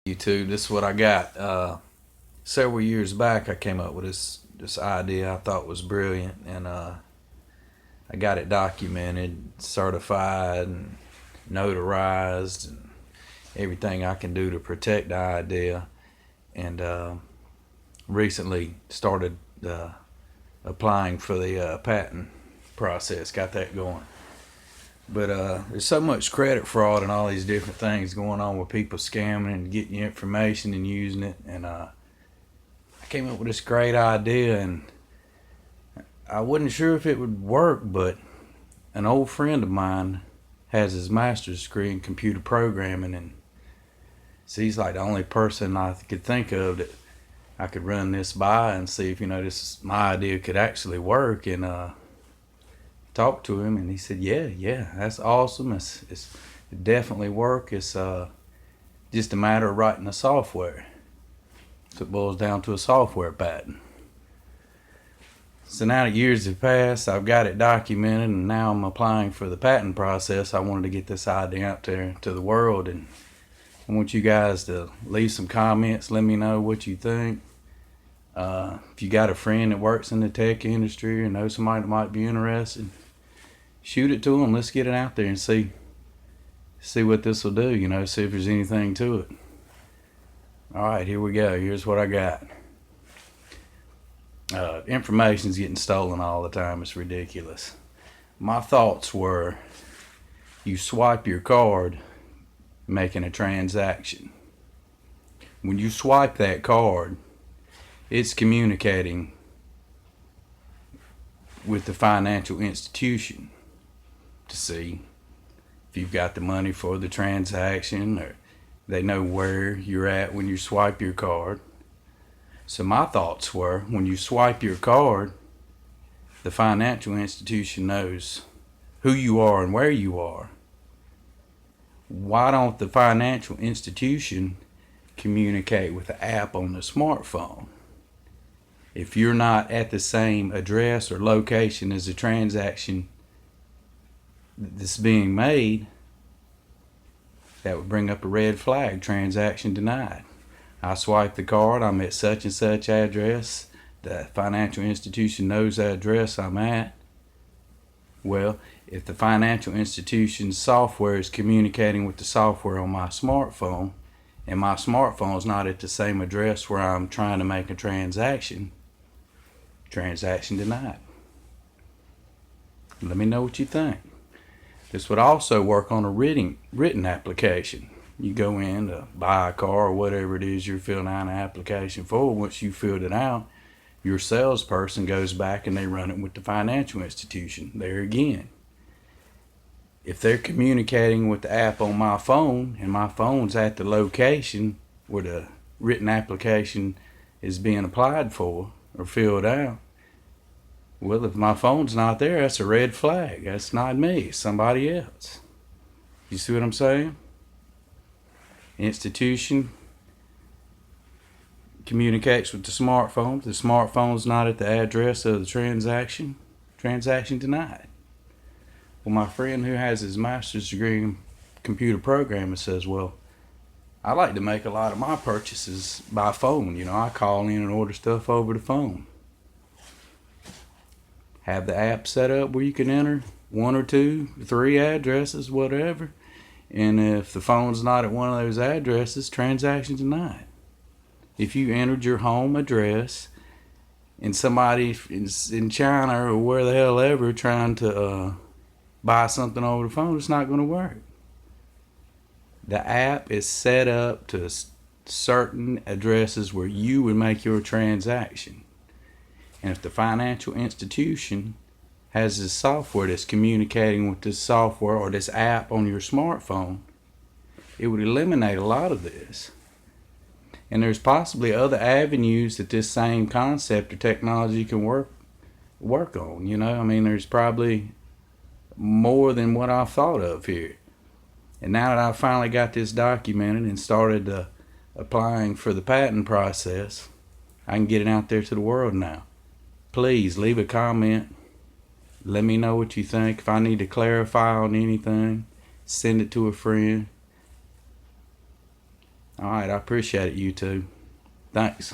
YouTube. This is what I got. Several years back, I came up with this idea I thought was brilliant, and I got it documented, certified, and notarized, and everything I can do to protect the idea. And recently started applying for the patent process. Got that going. But there's so much credit fraud and all these different things going on with people scamming and getting your information and using it. And I came up with this great idea, and I wasn't sure if it would work, but an old friend of mine has his master's degree in computer programming, and so he's like the only person I could think of that I could run this by and see if this my idea could actually work. And talked to him, and he said, "Yeah, that's awesome. It definitely work. It's just a matter of writing the software. So it boils down to a software patent." So now that years have passed, I've got it documented, and now I'm applying for the patent process. I wanted to get this idea out there to the world, and I want you guys to leave some comments. Let me know what you think. If you got a friend that works in the tech industry or know somebody that might be interested, shoot it to them. Let's get it out there and see what this will do. See if there's anything to it. All right, here we go. Here's what I got. Information's getting stolen all the time. It's ridiculous. My thoughts were, you swipe your card making a transaction. When you swipe that card, it's communicating with the financial institution to see if you've got the money for the transaction, or they know where you're at when you swipe your card. So my thoughts were, when you swipe your card, the financial institution knows who you are and where you are. Why don't the financial institution communicate with the app on the smartphone? If you're not at the same address or location as the transaction that's being made, that would bring up a red flag: transaction denied. I swipe the card, I'm at such and such address, the financial institution knows the address I'm at. Well, if the financial institution's software is communicating with the software on my smartphone, and my smartphone's not at the same address where I'm trying to make a transaction denied. Let me know what you think. This would also work on a written application. You go in to buy a car or whatever it is you're filling out an application for. Once you filled it out, your salesperson goes back and they run it with the financial institution. There again, if they're communicating with the app on my phone, and my phone's at the location where the written application is being applied for or filled out, well, if my phone's not there, that's a red flag. That's not me, it's somebody else. You see what I'm saying? Institution communicates with the smartphone. If the smartphone's not at the address of the transaction denied. Well, my friend who has his master's degree in computer programming says, well, I like to make a lot of my purchases by phone. I call in and order stuff over the phone. Have the app set up where you can enter 1 or 2, 3 addresses, whatever. And if the phone's not at one of those addresses, transaction denied. If you entered your home address and somebody in China or where the hell ever trying to buy something over the phone, it's not going to work. The app is set up to certain addresses where you would make your transaction. And if the financial institution has this software that's communicating with this software or this app on your smartphone, it would eliminate a lot of this. And there's possibly other avenues that this same concept or technology can work on. There's probably more than what I've thought of here. And now that I've finally got this documented and started applying for the patent process, I can get it out there to the world now. Please leave a comment. Let me know what you think. If I need to clarify on anything, send it to a friend. All right, I appreciate it, you too. Thanks.